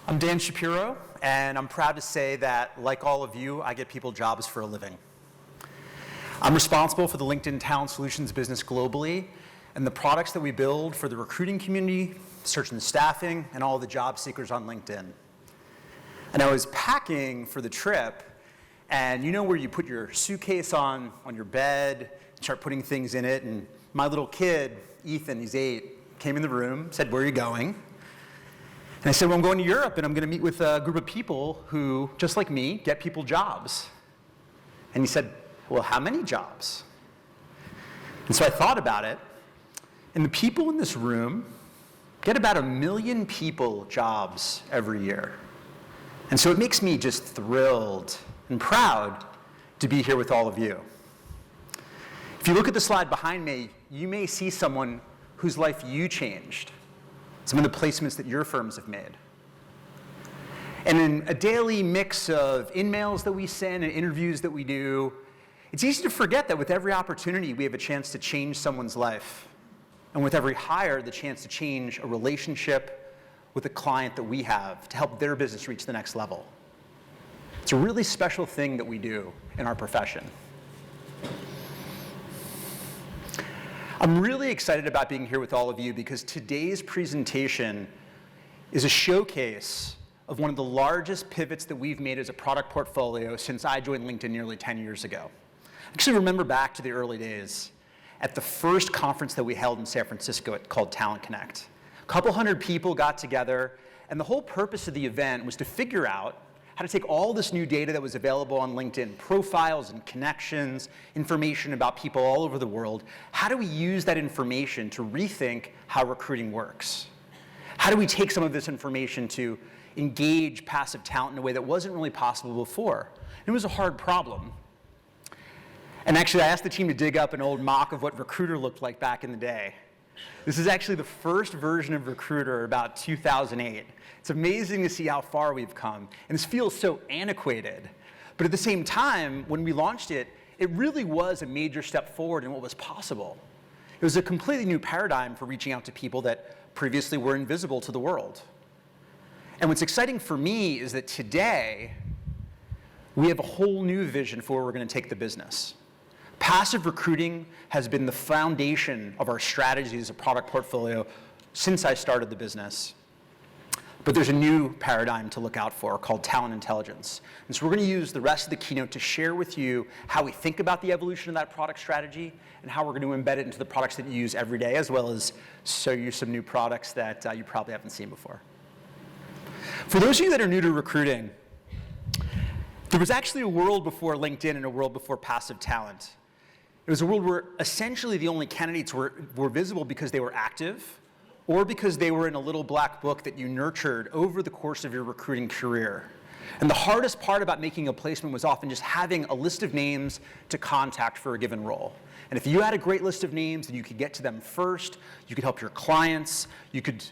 I'm Dan Shapero, and I'm proud to say that, like all of you, I get people jobs for a living. I'm responsible for the LinkedIn Talent Solutions business globally, and the products that we build for the recruiting community, search and staffing, and all the job seekers on LinkedIn. And I was packing for the trip, and you know where you put your suitcase on your bed, and start putting things in it, and my little kid, Ethan, he's 8, came in the room, said, "Where are you going?" And I said, "Well, I'm going to Europe, and I'm going to meet with a group of people who, just like me, get people jobs." And he said, "Well, how many jobs?" And so I thought about it, and the people in this room get about 1 million people jobs every year. And so it makes me just thrilled and proud to be here with all of you. If you look at the slide behind me, you may see someone whose life you changed, some of the placements that your firms have made. And in a daily mix of in-mails that we send and interviews that we do, it's easy to forget that with every opportunity, we have a chance to change someone's life. And with every hire, the chance to change a relationship with a client that we have to help their business reach the next level. It's a really special thing that we do in our profession. I'm really excited about being here with all of you because today's presentation is a showcase of one of the largest pivots that we've made as a product portfolio since I joined LinkedIn nearly 10 years ago. I actually remember back to the early days at the first conference that we held in San Francisco called Talent Connect. A couple hundred people got together, and the whole purpose of the event was to figure out how to take all this new data that was available on LinkedIn, profiles and connections, information about people all over the world. How do we use that information to rethink how recruiting works? How do we take some of this information to engage passive talent in a way that wasn't really possible before? It was a hard problem. And actually, I asked the team to dig up an old mock of what Recruiter looked like back in the day. This is actually the first version of Recruiter, about 2008. It's amazing to see how far we've come. And this feels so antiquated. But at the same time, when we launched it, it really was a major step forward in what was possible. It was a completely new paradigm for reaching out to people that previously were invisible to the world. And what's exciting for me is that today, we have a whole new vision for where we're going to take the business. Passive recruiting has been the foundation of our strategy as a product portfolio since I started the business. But there's a new paradigm to look out for called talent intelligence. And so we're going to use the rest of the keynote to share with you how we think about the evolution of that product strategy and how we're going to embed it into the products that you use every day, as well as show you some new products that you probably haven't seen before. For those of you that are new to recruiting, there was actually a world before LinkedIn and a world before passive talent. It was a world where essentially the only candidates were visible because they were active or because they were in a little black book that you nurtured over the course of your recruiting career. And the hardest part about making a placement was often just having a list of names to contact for a given role. And if you had a great list of names, then you could get to them first, you could help your clients, you could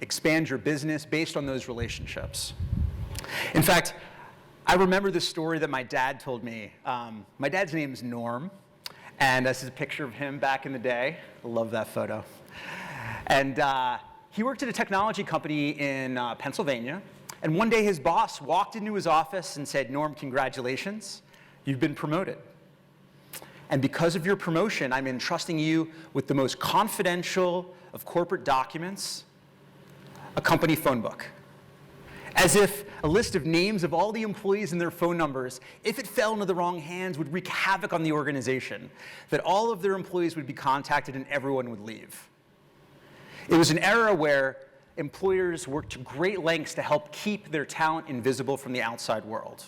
expand your business based on those relationships. In fact, I remember this story that my dad told me. My dad's name is Norm, and this is a picture of him back in the day. I love that photo. And he worked at a technology company in Pennsylvania, and one day his boss walked into his office and said, "Norm, congratulations, you've been promoted. And because of your promotion, I'm entrusting you with the most confidential of corporate documents, a company phone book." As if a list of names of all the employees and their phone numbers, if it fell into the wrong hands, would wreak havoc on the organization, that all of their employees would be contacted and everyone would leave. It was an era where employers worked to great lengths to help keep their talent invisible from the outside world.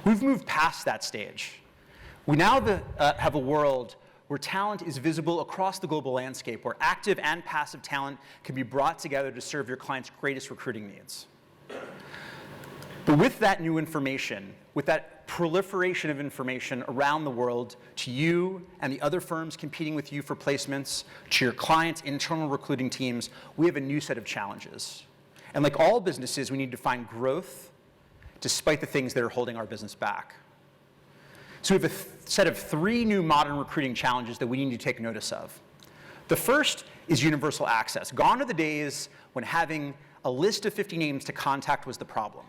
We've moved past that stage. We now have a world where talent is visible across the global landscape, where active and passive talent can be brought together to serve your client's greatest recruiting needs. But with that new information, with that proliferation of information around the world to you and the other firms competing with you for placements, to your clients' internal recruiting teams, we have a new set of challenges. And like all businesses, we need to find growth despite the things that are holding our business back. So we have a set of 3 new modern recruiting challenges that we need to take notice of. The first is universal access. Gone are the days when having a list of 50 names to contact was the problem.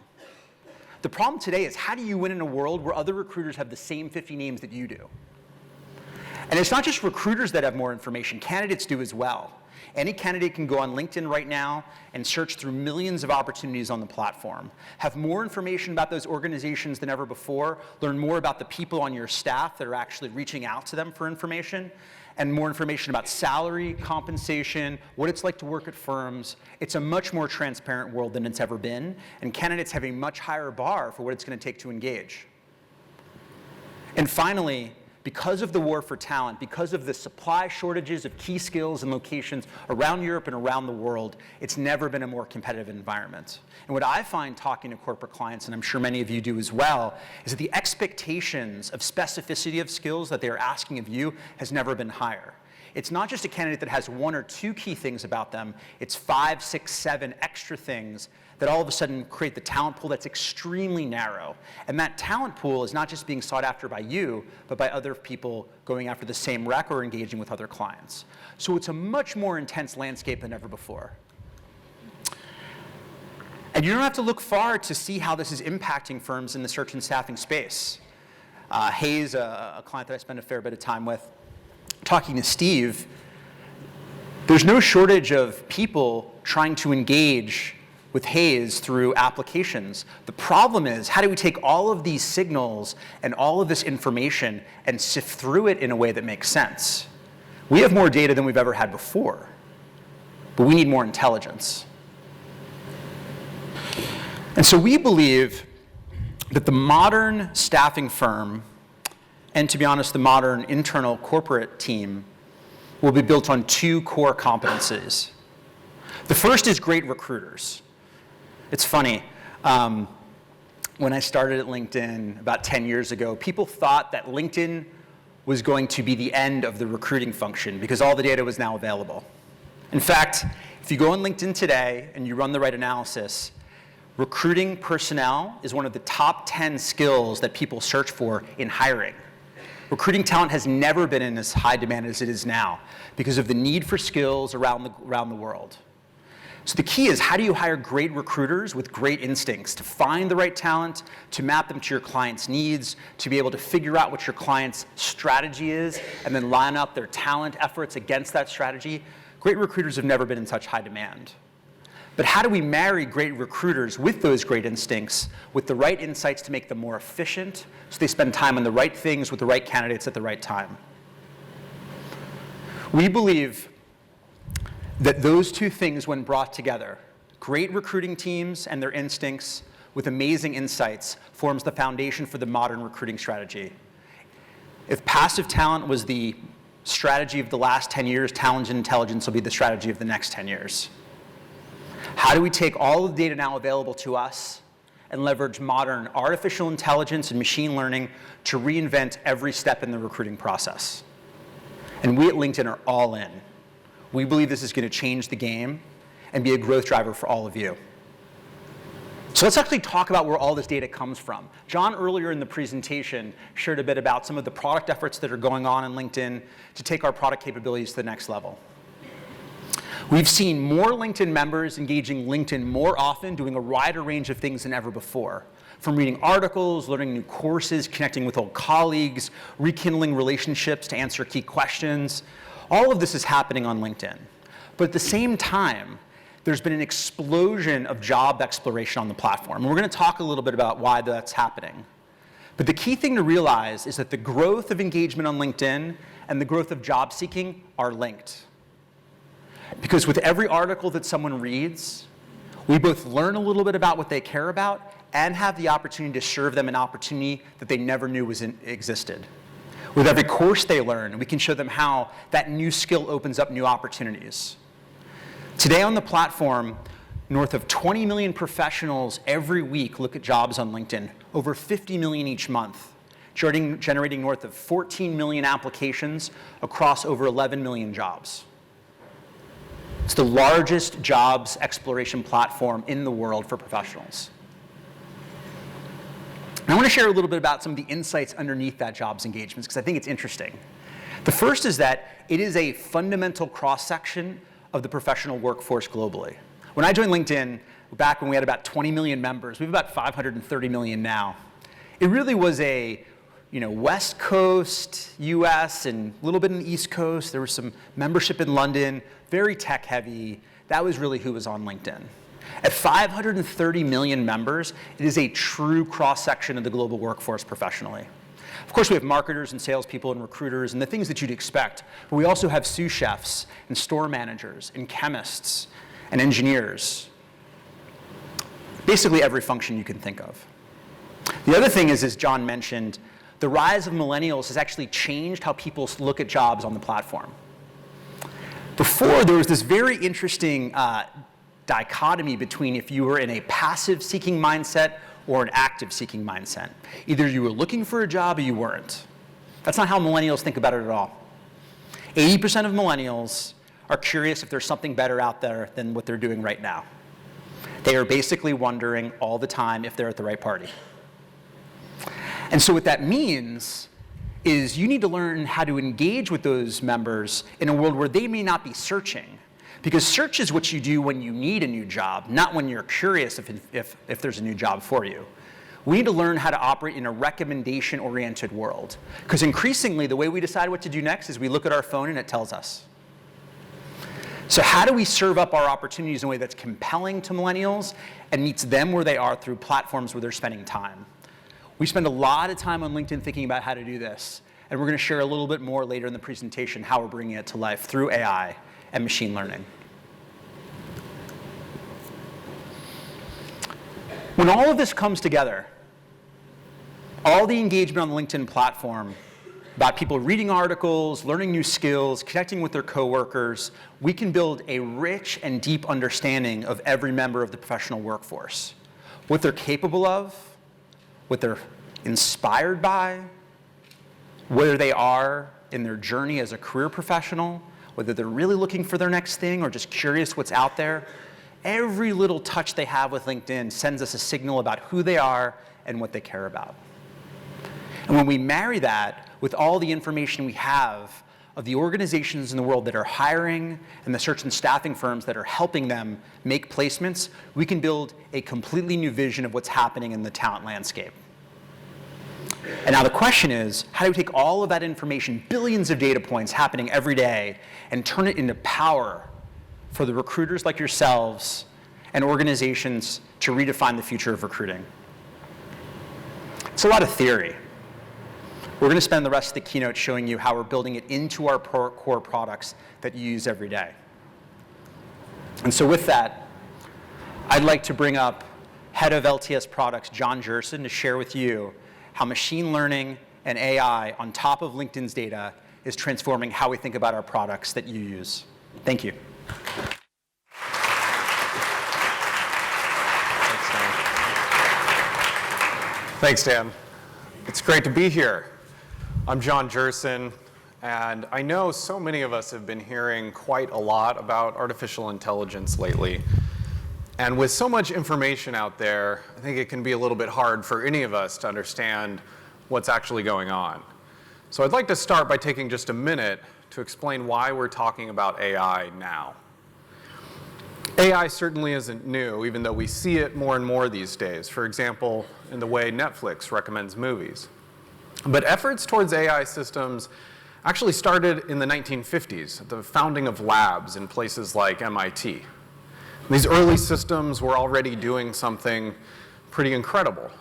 The problem today is, how do you win in a world where other recruiters have the same 50 names that you do? And it's not just recruiters that have more information, candidates do as well. Any candidate can go on LinkedIn right now and search through millions of opportunities on the platform, have more information about those organizations than ever before, learn more about the people on your staff that are actually reaching out to them for information, and more information about salary, compensation, what it's like to work at firms. It's a much more transparent world than it's ever been, and candidates have a much higher bar for what it's going to take to engage. And finally, because of the war for talent, because of the supply shortages of key skills and locations around Europe and around the world, it's never been a more competitive environment. And what I find talking to corporate clients, and I'm sure many of you do as well, is that the expectations of specificity of skills that they are asking of you has never been higher. It's not just a candidate that has one or two key things about them, it's 5, 6, 7 extra things that all of a sudden create the talent pool that's extremely narrow. And that talent pool is not just being sought after by you, but by other people going after the same rec or engaging with other clients. So it's a much more intense landscape than ever before. And you don't have to look far to see how this is impacting firms in the search and staffing space. Hayes, a client that I spend a fair bit of time with, talking to Steve, there's no shortage of people trying to engage with Hayes through applications. The problem is, how do we take all of these signals and all of this information and sift through it in a way that makes sense? We have more data than we've ever had before, but we need more intelligence. And so we believe that the modern staffing firm, and to be honest, the modern internal corporate team, will be built on two core competencies. The first is great recruiters. It's funny, when I started at LinkedIn about 10 years ago, people thought that LinkedIn was going to be the end of the recruiting function because all the data was now available. In fact, if you go on LinkedIn today and you run the right analysis, recruiting personnel is one of the top 10 skills that people search for in hiring. Recruiting talent has never been in as high demand as it is now because of the need for skills around the world. So the key is, how do you hire great recruiters with great instincts to find the right talent, to map them to your client's needs, to be able to figure out what your client's strategy is, and then line up their talent efforts against that strategy? Great recruiters have never been in such high demand. But how do we marry great recruiters with those great instincts, with the right insights to make them more efficient, so they spend time on the right things with the right candidates at the right time? We believe that those two things, when brought together, great recruiting teams and their instincts with amazing insights, forms the foundation for the modern recruiting strategy. If passive talent was the strategy of the last 10 years, talent and intelligence will be the strategy of the next 10 years. How do we take all of the data now available to us and leverage modern artificial intelligence and machine learning to reinvent every step in the recruiting process? And we at LinkedIn are all in. We believe this is going to change the game and be a growth driver for all of you. So let's actually talk about where all this data comes from. John, earlier in the presentation, shared a bit about some of the product efforts that are going on in LinkedIn to take our product capabilities to the next level. We've seen more LinkedIn members engaging LinkedIn more often, doing a wider range of things than ever before. From reading articles, learning new courses, connecting with old colleagues, rekindling relationships to answer key questions. All of this is happening on LinkedIn. But at the same time, there's been an explosion of job exploration on the platform. And we're going to talk a little bit about why that's happening. But the key thing to realize is that the growth of engagement on LinkedIn and the growth of job seeking are linked. Because with every article that someone reads, we both learn a little bit about what they care about and have the opportunity to serve them an opportunity that they never knew existed. With every course they learn, we can show them how that new skill opens up new opportunities. Today on the platform, north of 20 million professionals every week look at jobs on LinkedIn, over 50 million each month, generating north of 14 million applications across over 11 million jobs. It's the largest jobs exploration platform in the world for professionals. And I want to share a little bit about some of the insights underneath that jobs engagements, because I think it's interesting. The first is that it is a fundamental cross-section of the professional workforce globally. When I joined LinkedIn, back when we had about 20 million members, we have about 530 million now. It really was a West Coast, US, and a little bit in the East Coast. There was some membership in London, very tech heavy. That was really who was on LinkedIn. At 530 million members, it is a true cross-section of the global workforce professionally. Of course, we have marketers and salespeople and recruiters and the things that you'd expect, but we also have sous chefs and store managers and chemists and engineers. Basically every function you can think of. The other thing is, as John mentioned, the rise of millennials has actually changed how people look at jobs on the platform. Before, there was this very interesting dichotomy between if you were in a passive seeking mindset or an active seeking mindset. Either you were looking for a job or you weren't. That's not how millennials think about it at all. 80% of millennials are curious if there's something better out there than what they're doing right now. They are basically wondering all the time if they're at the right party. And so what that means is you need to learn how to engage with those members in a world where they may not be searching. Because search is what you do when you need a new job, not when you're curious if there's a new job for you. We need to learn how to operate in a recommendation-oriented world. Because increasingly, the way we decide what to do next is we look at our phone and it tells us. So how do we serve up our opportunities in a way that's compelling to millennials and meets them where they are through platforms where they're spending time? We spend a lot of time on LinkedIn thinking about how to do this. And we're going to share a little bit more later in the presentation how we're bringing it to life through AI and machine learning. When all of this comes together, all the engagement on the LinkedIn platform about people reading articles, learning new skills, connecting with their coworkers, we can build a rich and deep understanding of every member of the professional workforce. What they're capable of, what they're inspired by, where they are in their journey as a career professional, whether they're really looking for their next thing or just curious what's out there. Every little touch they have with LinkedIn sends us a signal about who they are and what they care about. And when we marry that with all the information we have of the organizations in the world that are hiring and the search and staffing firms that are helping them make placements, we can build a completely new vision of what's happening in the talent landscape. And now the question is, how do we take all of that information, billions of data points happening every day, and turn it into power for the recruiters like yourselves and organizations to redefine the future of recruiting? It's a lot of theory. We're going to spend the rest of the keynote showing you how we're building it into our core products that you use every day. And so with that, I'd like to bring up Head of LTS Products, John Jerson, to share with you how machine learning and AI on top of LinkedIn's data is transforming how we think about our products that you use. Thank you. Thanks, Dan. It's great to be here. I'm John Jerson, and I know so many of us have been hearing quite a lot about artificial intelligence lately. And with so much information out there, I think it can be a little bit hard for any of us to understand what's actually going on. So I'd like to start by taking just a minute to explain why we're talking about AI now. AI certainly isn't new, even though we see it more and more these days. For example, in the way Netflix recommends movies. But efforts towards AI systems actually started in the 1950s, at the founding of labs in places like MIT. These early systems were already doing something pretty incredible.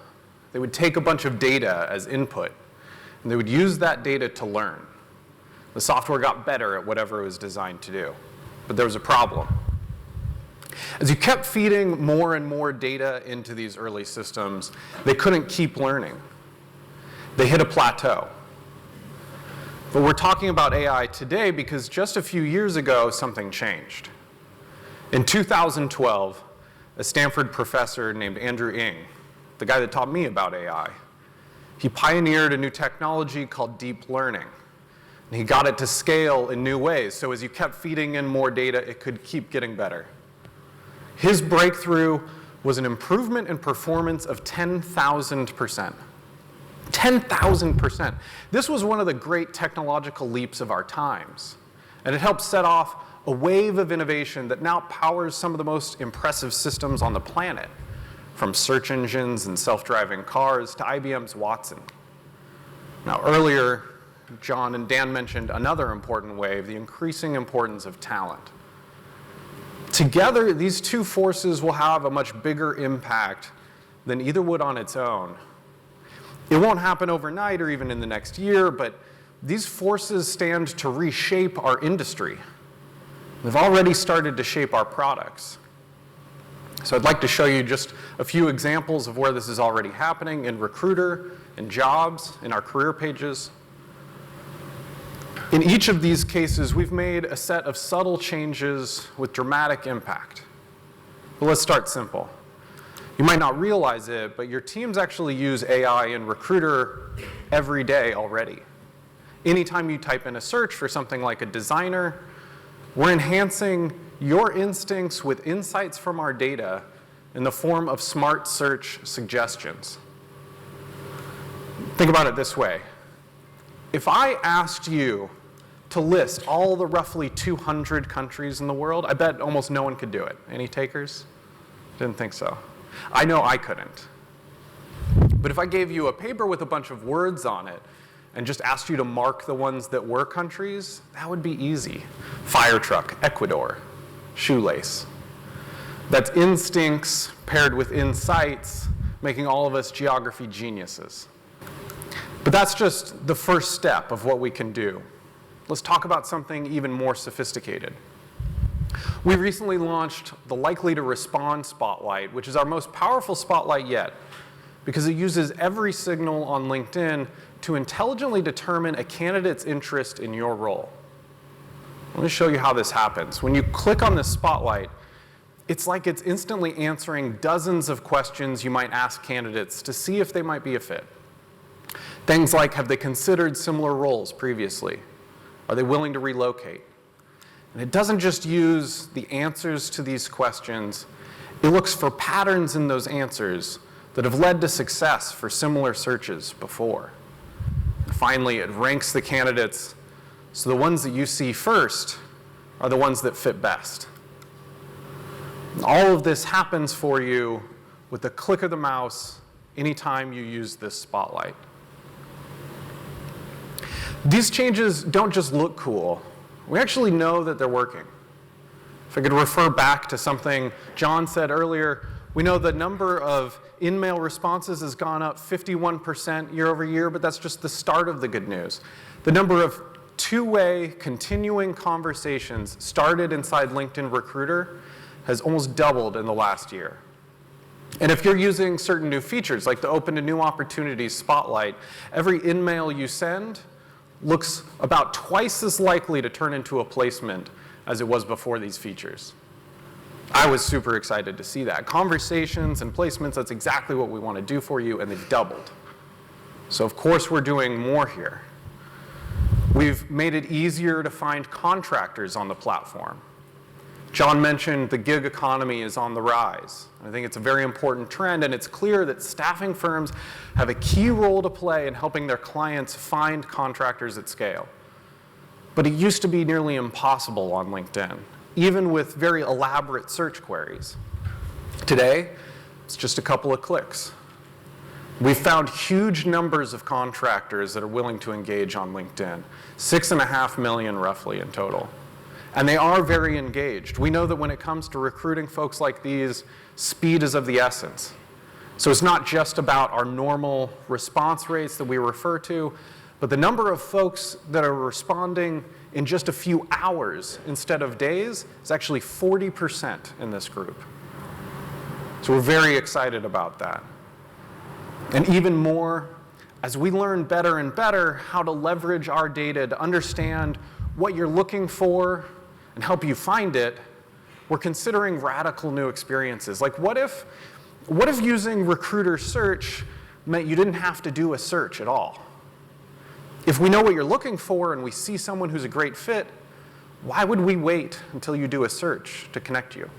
They would take a bunch of data as input, and they would use that data to learn. The software got better at whatever it was designed to do. But there was a problem. As you kept feeding more and more data into these early systems, they couldn't keep learning. They hit a plateau. But we're talking about AI today because just a few years ago, something changed. In 2012, a Stanford professor named Andrew Ng, the guy that taught me about AI, he pioneered a new technology called deep learning. And he got it to scale in new ways. So as you kept feeding in more data, it could keep getting better. His breakthrough was an improvement in performance of 10,000%. 10,000%. This was one of the great technological leaps of our times. And it helped set off a wave of innovation that now powers some of the most impressive systems on the planet, from search engines and self-driving cars to IBM's Watson. Now, earlier, John and Dan mentioned another important wave, the increasing importance of talent. Together, these two forces will have a much bigger impact than either would on its own. It won't happen overnight or even in the next year, but these forces stand to reshape our industry. They've already started to shape our products. So I'd like to show you just a few examples of where this is already happening in Recruiter, in Jobs, in our career pages. In each of these cases, we've made a set of subtle changes with dramatic impact. But let's start simple. You might not realize it, but your teams actually use AI in Recruiter every day already. Anytime you type in a search for something like a designer, we're enhancing your instincts with insights from our data in the form of smart search suggestions. Think about it this way. If I asked you to list all the roughly 200 countries in the world, I bet almost no one could do it. Any takers? Didn't think so. I know I couldn't. But if I gave you a paper with a bunch of words on it and just asked you to mark the ones that were countries, that would be easy. Fire truck, Ecuador, shoelace. That's instincts paired with insights, making all of us geography geniuses. But that's just the first step of what we can do. Let's talk about something even more sophisticated. We recently launched the Likely to Respond Spotlight, which is our most powerful spotlight yet, because it uses every signal on LinkedIn to intelligently determine a candidate's interest in your role. Let me show you how this happens. When you click on this spotlight, it's like it's instantly answering dozens of questions you might ask candidates to see if they might be a fit. Things like, have they considered similar roles previously? Are they willing to relocate? And it doesn't just use the answers to these questions, it looks for patterns in those answers that have led to success for similar searches before. And finally, it ranks the candidates so the ones that you see first are the ones that fit best. And all of this happens for you with the click of the mouse anytime you use this spotlight. These changes don't just look cool. We actually know that they're working. If I could refer back to something John said earlier, we know the number of in-mail responses has gone up 51% year over year, but that's just the start of the good news. The number of two-way continuing conversations started inside LinkedIn Recruiter has almost doubled in the last year. And if you're using certain new features, like the Open to New Opportunities Spotlight, every in-mail you send looks about twice as likely to turn into a placement as it was before these features. I was super excited to see that. Conversations and placements, that's exactly what we want to do for you, and they've doubled. So of course we're doing more here. We've made it easier to find contractors on the platform. John mentioned the gig economy is on the rise. I think it's a very important trend, and it's clear that staffing firms have a key role to play in helping their clients find contractors at scale. But it used to be nearly impossible on LinkedIn, even with very elaborate search queries. Today, it's just a couple of clicks. We've found huge numbers of contractors that are willing to engage on LinkedIn, 6.5 million roughly in total. And they are very engaged. We know that when it comes to recruiting folks like these, speed is of the essence. So it's not just about our normal response rates that we refer to, but the number of folks that are responding in just a few hours instead of days is actually 40% in this group. So we're very excited about that. And even more, as we learn better and better how to leverage our data to understand what you're looking for and help you find it, we're considering radical new experiences. Like what if using Recruiter Search meant you didn't have to do a search at all? If we know what you're looking for and we see someone who's a great fit, why would we wait until you do a search to connect you?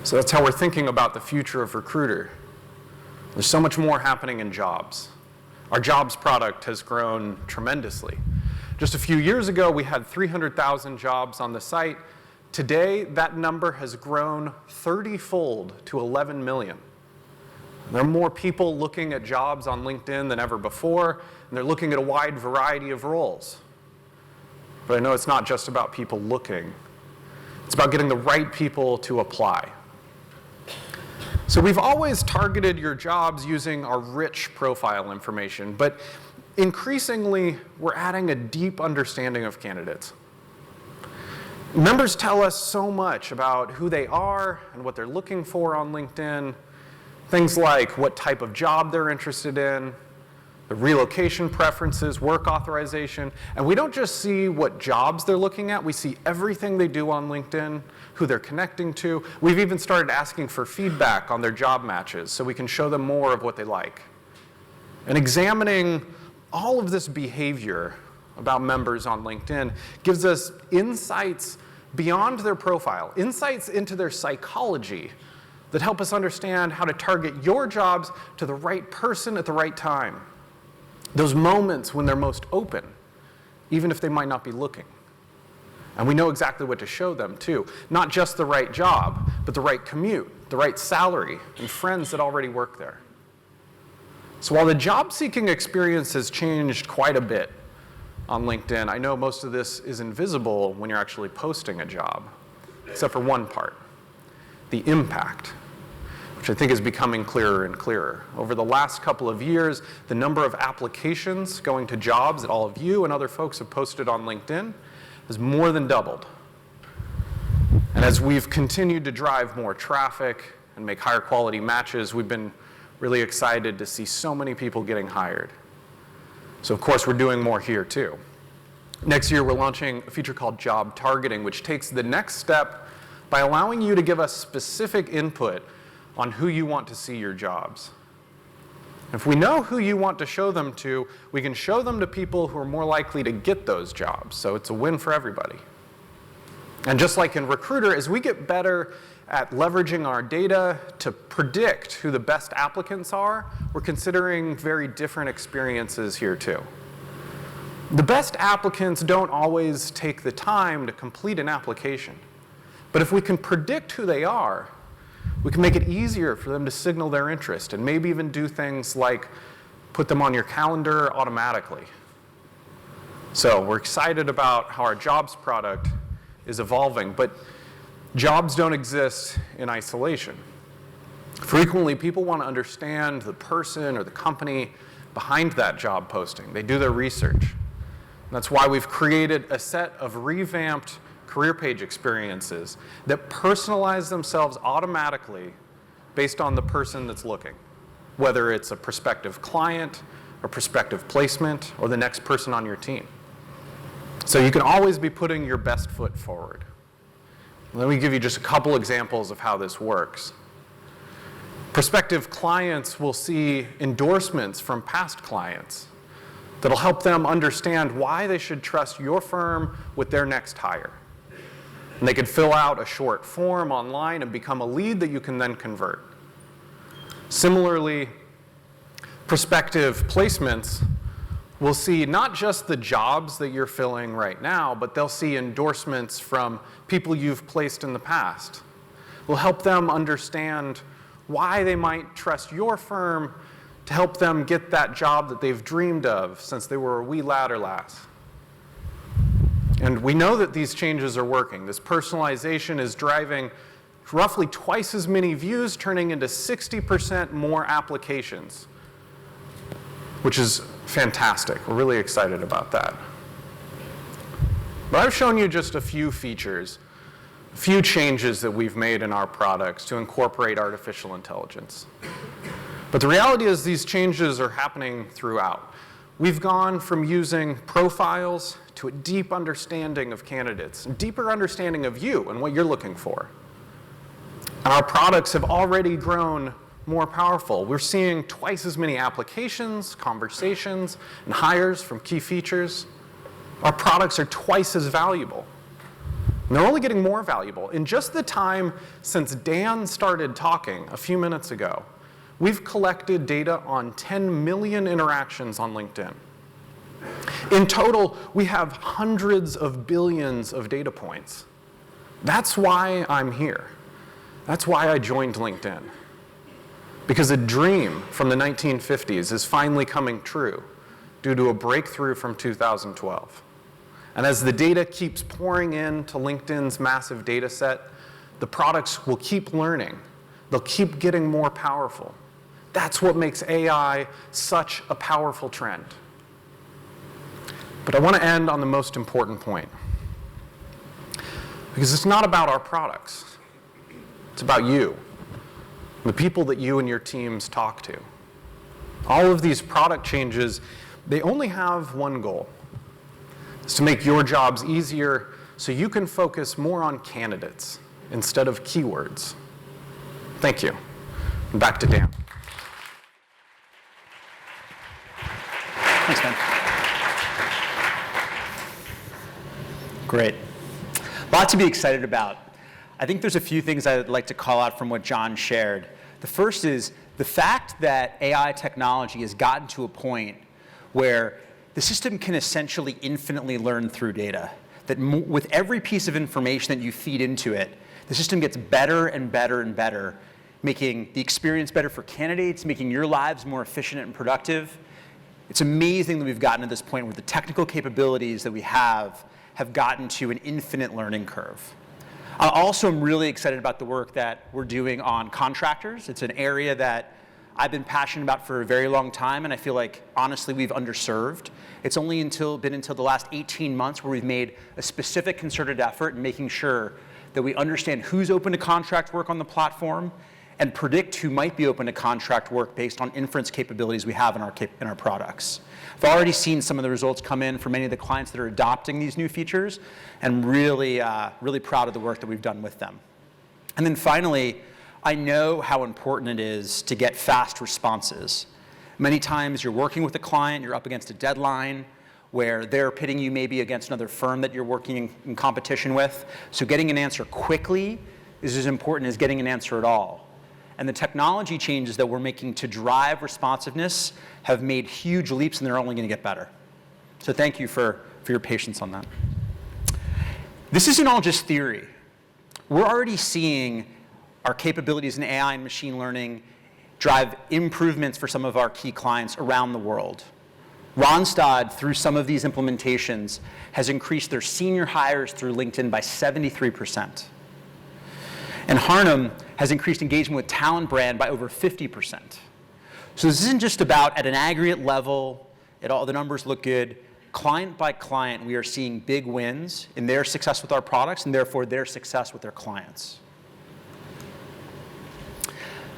So that's how we're thinking about the future of Recruiter. There's so much more happening in jobs. Our jobs product has grown tremendously. Just a few years ago, we had 300,000 jobs on the site. Today, that number has grown 30-fold to 11 million. There are more people looking at jobs on LinkedIn than ever before, and they're looking at a wide variety of roles. But I know it's not just about people looking. It's about getting the right people to apply. So we've always targeted your jobs using our rich profile information, but increasingly, we're adding a deep understanding of candidates. Members tell us so much about who they are and what they're looking for on LinkedIn. Things like what type of job they're interested in, the relocation preferences, work authorization. And we don't just see what jobs they're looking at, we see everything they do on LinkedIn, who they're connecting to. We've even started asking for feedback on their job matches so we can show them more of what they like. And examining all of this behavior about members on LinkedIn gives us insights beyond their profile, insights into their psychology that help us understand how to target your jobs to the right person at the right time. Those moments when they're most open, even if they might not be looking. And we know exactly what to show them too. Not just the right job, but the right commute, the right salary, and friends that already work there. So while the job-seeking experience has changed quite a bit on LinkedIn, I know most of this is invisible when you're actually posting a job, except for one part, the impact, which I think is becoming clearer and clearer. Over the last couple of years, the number of applications going to jobs that all of you and other folks have posted on LinkedIn has more than doubled. And as we've continued to drive more traffic and make higher quality matches, we've been really excited to see so many people getting hired. So of course, we're doing more here too. Next year, we're launching a feature called Job Targeting, which takes the next step by allowing you to give us specific input on who you want to see your jobs. If we know who you want to show them to, we can show them to people who are more likely to get those jobs. So it's a win for everybody. And just like in Recruiter, as we get better at leveraging our data to predict who the best applicants are, we're considering very different experiences here too. The best applicants don't always take the time to complete an application. But if we can predict who they are, we can make it easier for them to signal their interest and maybe even do things like put them on your calendar automatically. So we're excited about how our jobs product is evolving, but jobs don't exist in isolation. Frequently, people want to understand the person or the company behind that job posting. They do their research. And that's why we've created a set of revamped career page experiences that personalize themselves automatically based on the person that's looking, whether it's a prospective client, or prospective placement, or the next person on your team. So you can always be putting your best foot forward. Let me give you just a couple examples of how this works. Prospective clients will see endorsements from past clients that'll help them understand why they should trust your firm with their next hire. And they could fill out a short form online and become a lead that you can then convert. Similarly, prospective placements will see not just the jobs that you're filling right now, but they'll see endorsements from people you've placed in the past. We'll help them understand why they might trust your firm to help them get that job that they've dreamed of since they were a wee lad or lass. And we know that these changes are working. This personalization is driving roughly twice as many views, turning into 60% more applications, which is fantastic. We're really excited about that. But I've shown you just a few features, a few changes that we've made in our products to incorporate artificial intelligence. But the reality is these changes are happening throughout. We've gone from using profiles to a deep understanding of candidates, a deeper understanding of you and what you're looking for. And our products have already grown more powerful. We're seeing twice as many applications, conversations, and hires from key features. Our products are twice as valuable. And they're only getting more valuable. In just the time since Dan started talking a few minutes ago, we've collected data on 10 million interactions on LinkedIn. In total, we have hundreds of billions of data points. That's why I'm here. That's why I joined LinkedIn. Because a dream from the 1950s is finally coming true due to a breakthrough from 2012. And as the data keeps pouring into LinkedIn's massive data set, the products will keep learning. They'll keep getting more powerful. That's what makes AI such a powerful trend. But I want to end on the most important point. Because it's not about our products. It's about you, the people that you and your teams talk to. All of these product changes, they only have one goal. It's to make your jobs easier so you can focus more on candidates instead of keywords. Thank you. And back to Dan. Thanks, man. Great. A lot to be excited about. I think there's a few things I'd like to call out from what John shared. The first is the fact that AI technology has gotten to a point where the system can essentially infinitely learn through data. That with every piece of information that you feed into it, the system gets better and better and better, making the experience better for candidates, making your lives more efficient and productive. It's amazing that we've gotten to this point where the technical capabilities that we have gotten to an infinite learning curve. I also am really excited about the work that we're doing on contractors. It's an area that I've been passionate about for a very long time, and I feel like, honestly, we've underserved. It's only been until the last 18 months where we've made a specific concerted effort in making sure that we understand who's open to contract work on the platform and predict who might be open to contract work based on inference capabilities we have in our products. I've already seen some of the results come in for many of the clients that are adopting these new features, and really proud of the work that we've done with them. And then finally, I know how important it is to get fast responses. Many times you're working with a client, you're up against a deadline where they're pitting you maybe against another firm that you're working in competition with. So getting an answer quickly is as important as getting an answer at all. And the technology changes that we're making to drive responsiveness have made huge leaps, and they're only going to get better. So thank you for your patience on that. This isn't all just theory. We're already seeing our capabilities in AI and machine learning drive improvements for some of our key clients around the world. Randstad, through some of these implementations, has increased their senior hires through LinkedIn by 73%. And Harnum has increased engagement with Talent Brand by over 50%. So this isn't just about at an aggregate level, the numbers look good. Client by client, we are seeing big wins in their success with our products and therefore their success with their clients.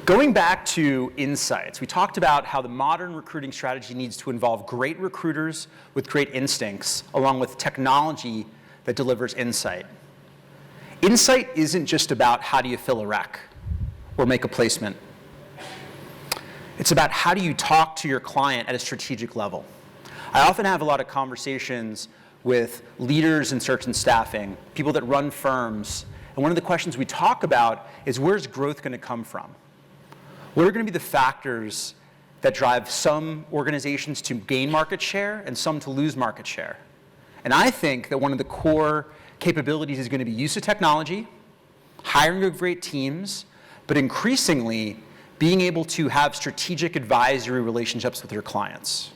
Going back to insights, we talked about how the modern recruiting strategy needs to involve great recruiters with great instincts, along with technology that delivers insight. Insight isn't just about how do you fill a rec or make a placement. It's about how do you talk to your client at a strategic level. I often have a lot of conversations with leaders in search and staffing, people that run firms, and one of the questions we talk about is where's growth going to come from? What are going to be the factors that drive some organizations to gain market share and some to lose market share? And I think that one of the core capabilities is going to be use of technology, hiring of great teams, but increasingly being able to have strategic advisory relationships with your clients.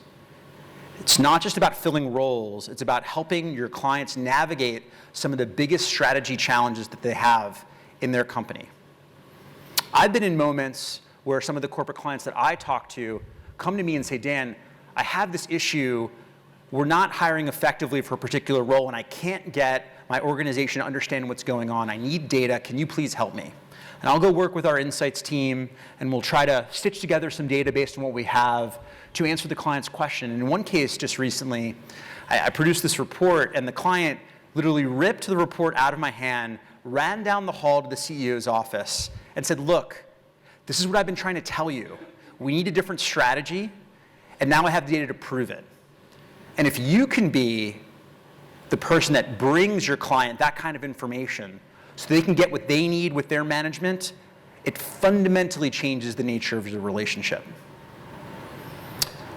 It's not just about filling roles, it's about helping your clients navigate some of the biggest strategy challenges that they have in their company. I've been in moments where some of the corporate clients that I talk to come to me and say, Dan, I have this issue. We're not hiring effectively for a particular role, and I can't get my organization to understand what's going on. I need data. Can you please help me? And I'll go work with our insights team, and we'll try to stitch together some data based on what we have to answer the client's question. And in one case just recently, I produced this report, and the client literally ripped the report out of my hand, ran down the hall to the CEO's office, and said, look, this is what I've been trying to tell you. We need a different strategy, and now I have the data to prove it. And if you can be the person that brings your client that kind of information so they can get what they need with their management, it fundamentally changes the nature of your relationship.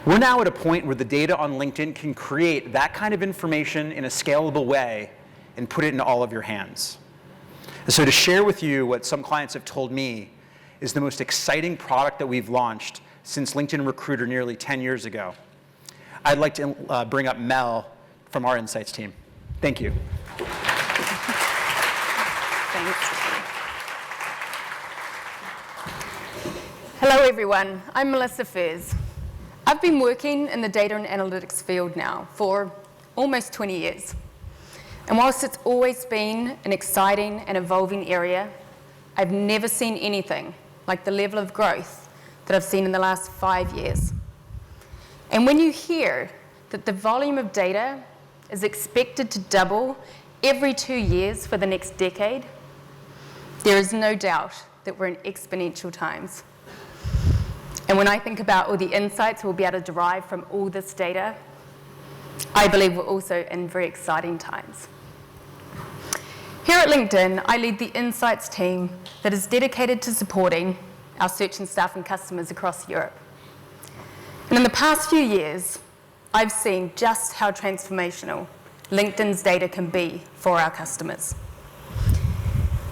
We're now at a point where the data on LinkedIn can create that kind of information in a scalable way and put it into all of your hands. And so to share with you what some clients have told me is the most exciting product that we've launched since LinkedIn Recruiter nearly 10 years ago, I'd like to bring up Mel from our Insights team. Thank you. Thanks. Hello, everyone. I'm Melissa Furs. I've been working in the data and analytics field now for almost 20 years. And whilst it's always been an exciting and evolving area, I've never seen anything like the level of growth that I've seen in the last 5 years. And when you hear that the volume of data is expected to double every 2 years for the next decade, there is no doubt that we're in exponential times. And when I think about all the insights we'll be able to derive from all this data, I believe we're also in very exciting times. Here at LinkedIn, I lead the Insights team that is dedicated to supporting our search and staffing customers across Europe. And in the past few years, I've seen just how transformational LinkedIn's data can be for our customers.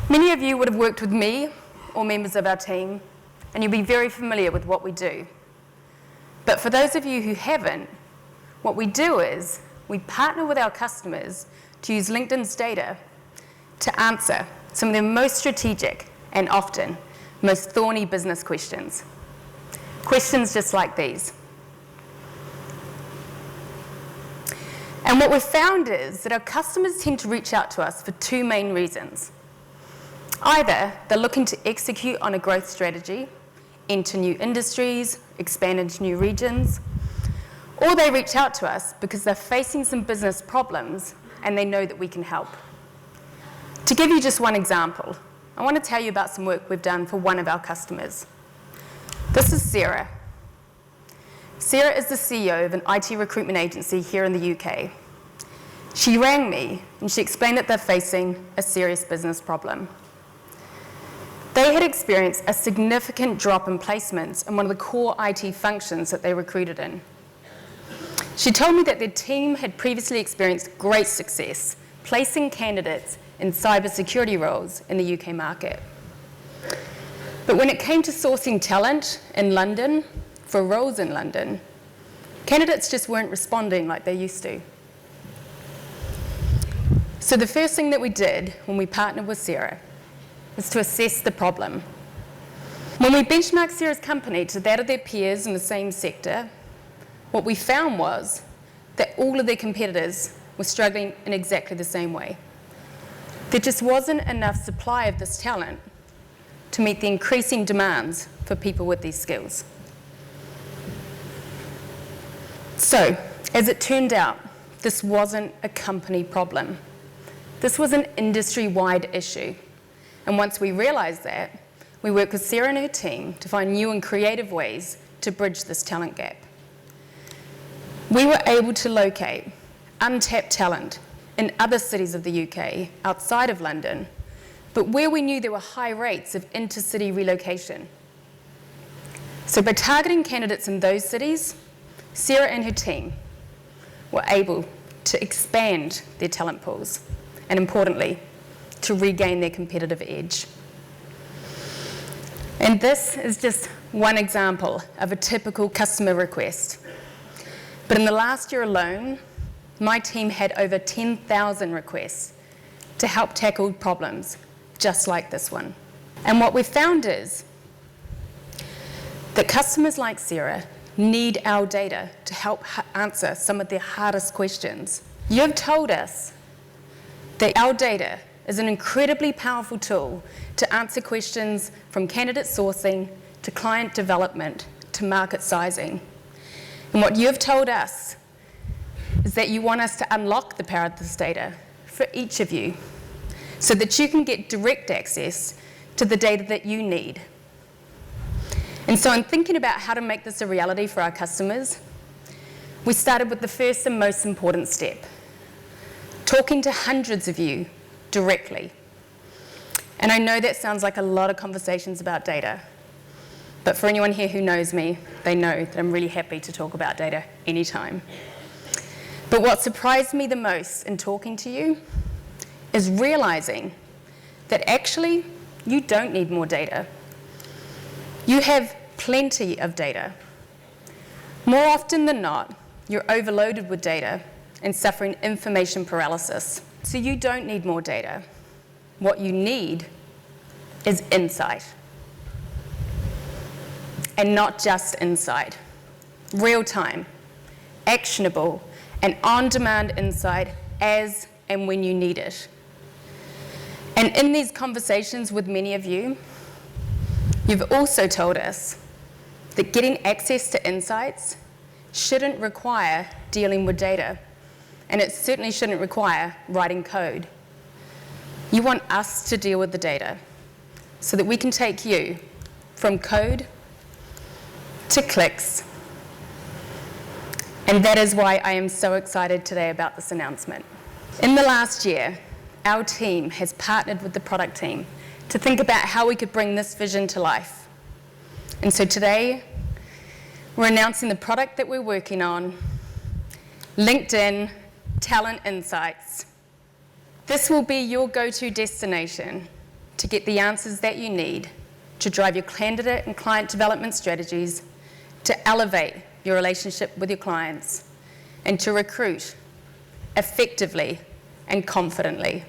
Many of you would have worked with me or members of our team, and you'll be very familiar with what we do. But for those of you who haven't, what we do is we partner with our customers to use LinkedIn's data to answer some of their most strategic and often most thorny business questions. Questions just like these. And what we've found is that our customers tend to reach out to us for two main reasons. Either they're looking to execute on a growth strategy, enter new industries, expand into new regions, or they reach out to us because they're facing some business problems and they know that we can help. To give you just one example, I want to tell you about some work we've done for one of our customers. This is Sarah. Sarah is the CEO of an IT recruitment agency here in the UK. She rang me and she explained that they're facing a serious business problem. They had experienced a significant drop in placements in one of the core IT functions that they recruited in. She told me that their team had previously experienced great success placing candidates in cybersecurity roles in the UK market. But when it came to sourcing talent in London, for roles in London, candidates just weren't responding like they used to. So the first thing that we did when we partnered with Sarah was to assess the problem. When we benchmarked Sarah's company to that of their peers in the same sector, what we found was that all of their competitors were struggling in exactly the same way. There just wasn't enough supply of this talent to meet the increasing demands for people with these skills. So, as it turned out, this wasn't a company problem. This was an industry-wide issue. And once we realized that, we worked with Sarah and her team to find new and creative ways to bridge this talent gap. We were able to locate untapped talent in other cities of the UK outside of London, but where we knew there were high rates of intercity relocation. So by targeting candidates in those cities, Sarah and her team were able to expand their talent pools, and importantly, to regain their competitive edge. And this is just one example of a typical customer request. But in the last year alone, my team had over 10,000 requests to help tackle problems just like this one. And what we found is that customers like Sarah need our data to help answer some of their hardest questions. You've told us that our data is an incredibly powerful tool to answer questions from candidate sourcing to client development to market sizing. And what you've told us is that you want us to unlock the power of this data for each of you so that you can get direct access to the data that you need. And so in thinking about how to make this a reality for our customers, we started with the first and most important step, talking to hundreds of you directly. And I know that sounds like a lot of conversations about data, But for anyone here who knows me, they know that I'm really happy to talk about data anytime. But what surprised me the most in talking to you is realizing that actually you don't need more data. You have plenty of data. More often than not, you're overloaded with data and suffering information paralysis. So you don't need more data. What you need is insight. And not just insight. Real-time, actionable, and on-demand insight as and when you need it. And in these conversations with many of you, you've also told us that getting access to insights shouldn't require dealing with data, and it certainly shouldn't require writing code. You want us to deal with the data so that we can take you from code to clicks. And that is why I am so excited today about this announcement. In the last year, our team has partnered with the product team to think about how we could bring this vision to life. And so today, we're announcing the product that we're working on, LinkedIn Talent Insights. This will be your go-to destination to get the answers that you need to drive your candidate and client development strategies, to elevate your relationship with your clients, and to recruit effectively and confidently.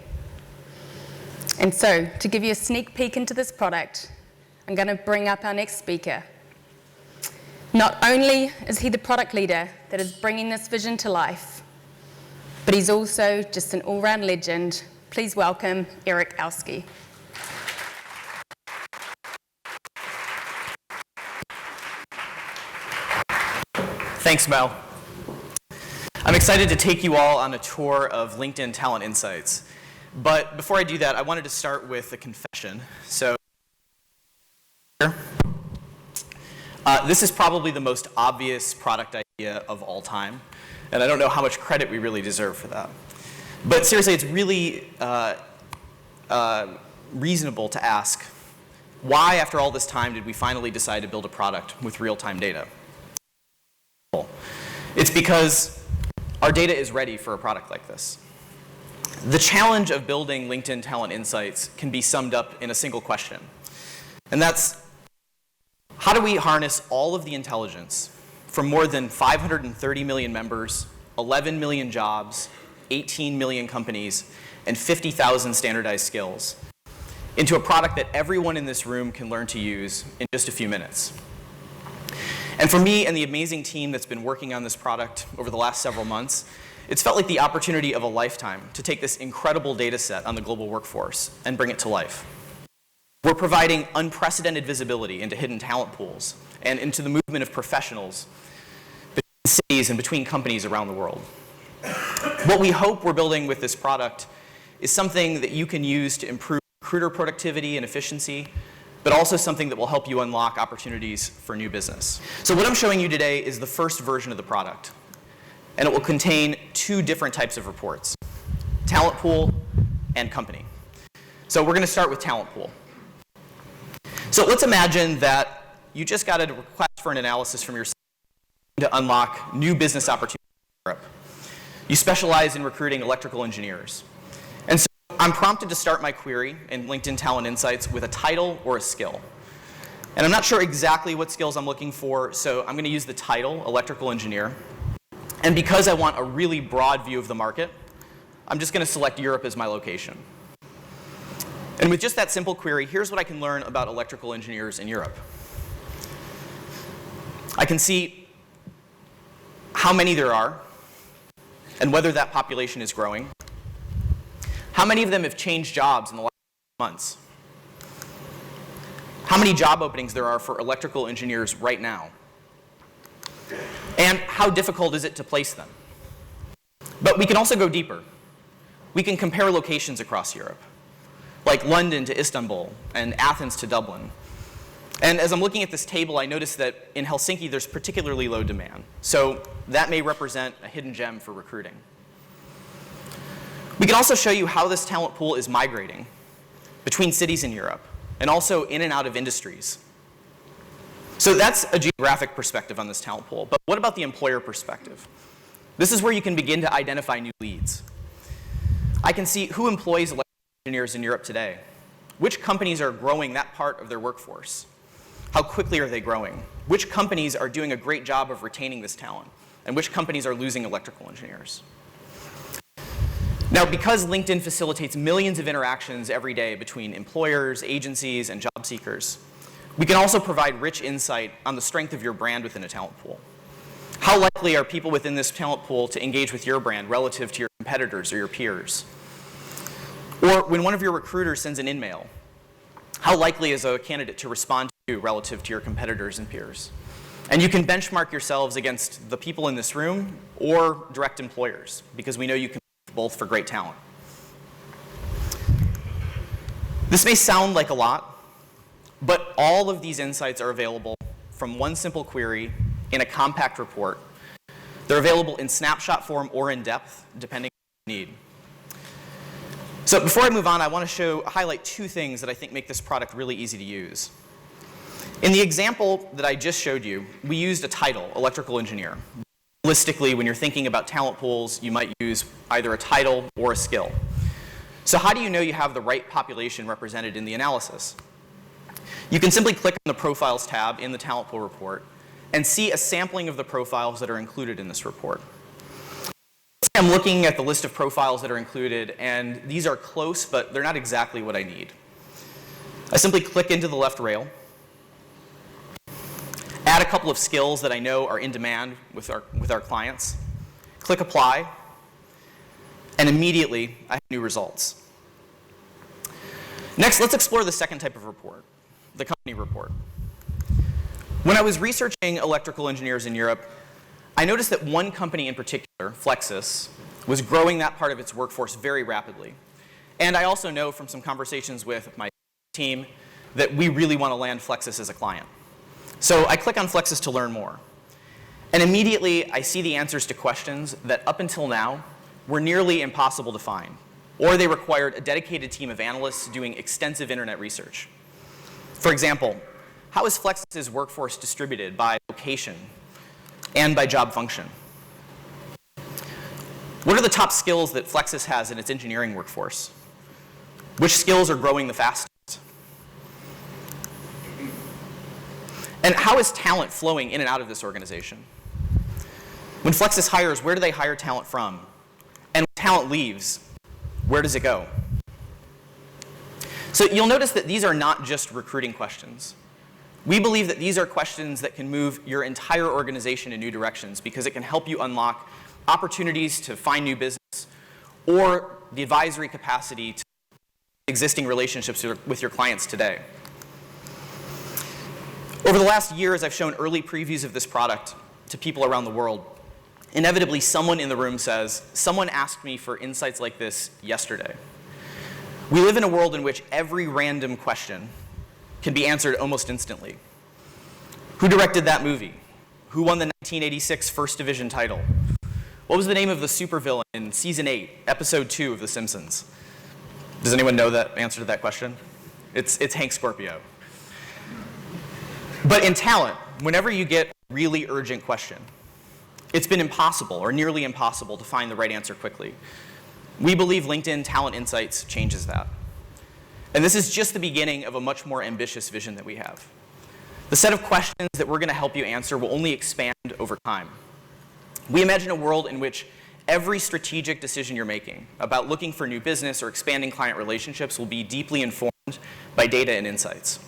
And so, to give you a sneak peek into this product, I'm going to bring up our next speaker. Not only is he the product leader that is bringing this vision to life, but he's also just an all-round legend. Please welcome Eric Owski. Thanks, Mel. I'm excited to take you all on a tour of LinkedIn Talent Insights. But before I do that, I wanted to start with a confession. So, this is probably the most obvious product idea of all time, and I don't know how much credit we really deserve for that. But seriously, it's really reasonable to ask, why, after all this time, did we finally decide to build a product with real-time data? It's because our data is ready for a product like this. The challenge of building LinkedIn Talent Insights can be summed up in a single question. And that's, how do we harness all of the intelligence from more than 530 million members, 11 million jobs, 18 million companies, and 50,000 standardized skills into a product that everyone in this room can learn to use in just a few minutes? And for me and the amazing team that's been working on this product over the last several months, it's felt like the opportunity of a lifetime to take this incredible data set on the global workforce and bring it to life. We're providing unprecedented visibility into hidden talent pools and into the movement of professionals between cities and between companies around the world. What we hope we're building with this product is something that you can use to improve recruiter productivity and efficiency, but also something that will help you unlock opportunities for new business. So what I'm showing you today is the first version of the product, and it will contain two different types of reports, talent pool and company. So we're going to start with talent pool. So let's imagine that you just got a request for an analysis from your site to unlock new business opportunities in Europe. You specialize in recruiting electrical engineers. And so I'm prompted to start my query in LinkedIn Talent Insights with a title or a skill. And I'm not sure exactly what skills I'm looking for, so I'm going to use the title, electrical engineer. And because I want a really broad view of the market, I'm just going to select Europe as my location. And with just that simple query, here's what I can learn about electrical engineers in Europe. I can see how many there are and whether that population is growing. How many of them have changed jobs in the last months? How many job openings there are for electrical engineers right now? And how difficult is it to place them? But we can also go deeper. We can compare locations across Europe, like London to Istanbul and Athens to Dublin. And as I'm looking at this table, I notice that in Helsinki there's particularly low demand. So that may represent a hidden gem for recruiting. We can also show you how this talent pool is migrating between cities in Europe and also in and out of industries. So that's a geographic perspective on this talent pool. But what about the employer perspective? This is where you can begin to identify new leads. I can see who employs electrical engineers in Europe today. Which companies are growing that part of their workforce? How quickly are they growing? Which companies are doing a great job of retaining this talent? And which companies are losing electrical engineers? Now, because LinkedIn facilitates millions of interactions every day between employers, agencies, and job seekers, we can also provide rich insight on the strength of your brand within a talent pool. How likely are people within this talent pool to engage with your brand relative to your competitors or your peers? Or when one of your recruiters sends an in-mail, how likely is a candidate to respond to you relative to your competitors and peers? And you can benchmark yourselves against the people in this room or direct employers, because we know you can both for great talent. This may sound like a lot, but all of these insights are available from one simple query in a compact report. They're available in snapshot form or in depth, depending on your need. So before I move on, I want to highlight two things that I think make this product really easy to use. In the example that I just showed you, we used a title, electrical engineer. Realistically, when you're thinking about talent pools, you might use either a title or a skill. So how do you know you have the right population represented in the analysis? You can simply click on the Profiles tab in the talent pool report and see a sampling of the profiles that are included in this report. I'm looking at the list of profiles that are included, and these are close, but they're not exactly what I need. I simply click into the left rail, add a couple of skills that I know are in demand with our clients, click Apply, and immediately I have new results. Next, let's explore the second type of report, the company report. When I was researching electrical engineers in Europe, I noticed that one company in particular, Flexus, was growing that part of its workforce very rapidly. And I also know from some conversations with my team that we really want to land Flexus as a client. So I click on Flexus to learn more. And immediately I see the answers to questions that up until now were nearly impossible to find, or they required a dedicated team of analysts doing extensive internet research. For example, how is Flexus's workforce distributed by location and by job function? What are the top skills that Flexus has in its engineering workforce? Which skills are growing the fastest? And how is talent flowing in and out of this organization? When Flexus hires, where do they hire talent from? And when talent leaves, where does it go? So you'll notice that these are not just recruiting questions. We believe that these are questions that can move your entire organization in new directions because it can help you unlock opportunities to find new business or the advisory capacity to existing relationships with your clients today. Over the last year, as I've shown early previews of this product to people around the world, inevitably someone in the room says, "Someone asked me for insights like this yesterday." We live in a world in which every random question can be answered almost instantly. Who directed that movie? Who won the 1986 First Division title? What was the name of the supervillain in Season 8, Episode 2 of The Simpsons? Does anyone know the answer to that question? It's Hank Scorpio. But in talent, whenever you get a really urgent question, it's been impossible or nearly impossible to find the right answer quickly. We believe LinkedIn Talent Insights changes that. And this is just the beginning of a much more ambitious vision that we have. The set of questions that we're going to help you answer will only expand over time. We imagine a world in which every strategic decision you're making about looking for new business or expanding client relationships will be deeply informed by data and insights.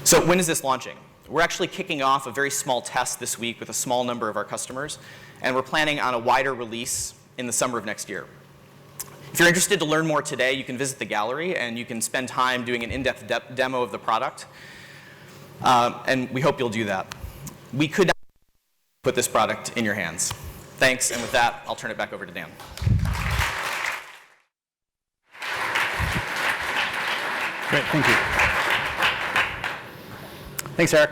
So when is this launching? We're actually kicking off a very small test this week with a small number of our customers, and we're planning on a wider release in the summer of next year. If you're interested to learn more today, you can visit the gallery and you can spend time doing an in-depth demo of the product. And we hope you'll do that. We could not put this product in your hands. Thanks, and with that, I'll turn it back over to Dan. Great, thank you. Thanks, Eric.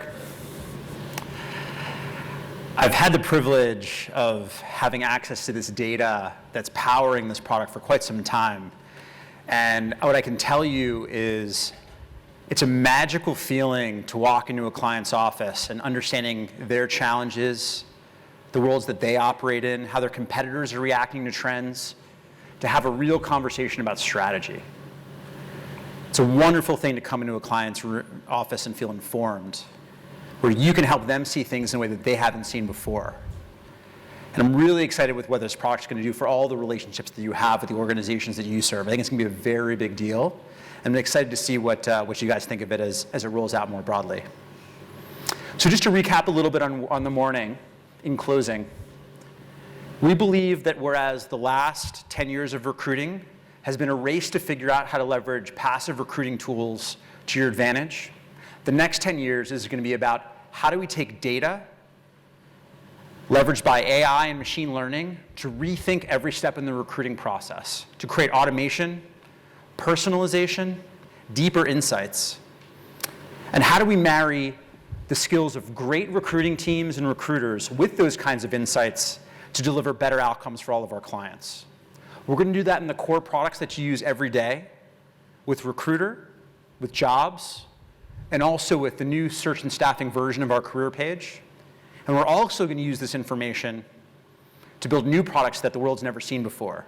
I've had the privilege of having access to this data that's powering this product for quite some time. And what I can tell you is It's a magical feeling to walk into a client's office and understanding their challenges, the worlds that they operate in, how their competitors are reacting to trends, to have a real conversation about strategy. It's a wonderful thing to come into a client's office and feel informed, where you can help them see things in a way that they haven't seen before. And I'm really excited with what this product's going to do for all the relationships that you have with the organizations that you serve. I think it's going to be a very big deal. And I'm excited to see what you guys think of it as it rolls out more broadly. So just to recap a little bit on the morning, in closing, we believe that whereas the last 10 years of recruiting has been a race to figure out how to leverage passive recruiting tools to your advantage, the next 10 years is going to be about how do we take data leveraged by AI and machine learning to rethink every step in the recruiting process, to create automation, personalization, deeper insights. And how do we marry the skills of great recruiting teams and recruiters with those kinds of insights to deliver better outcomes for all of our clients? We're going to do that in the core products that you use every day with Recruiter, with Jobs, and also with the new search and staffing version of our career page. And we're also going to use this information to build new products that the world's never seen before,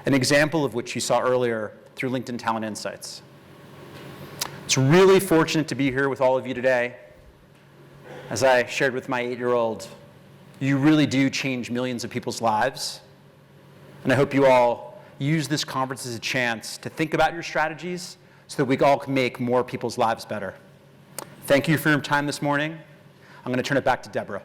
an example of which you saw earlier through LinkedIn Talent Insights. It's really fortunate to be here with all of you today. As I shared with my 8-year-old, you really do change millions of people's lives. And I hope you all use this conference as a chance to think about your strategies so that we all can make more people's lives better. Thank you for your time this morning. I'm going to turn it back to Deborah.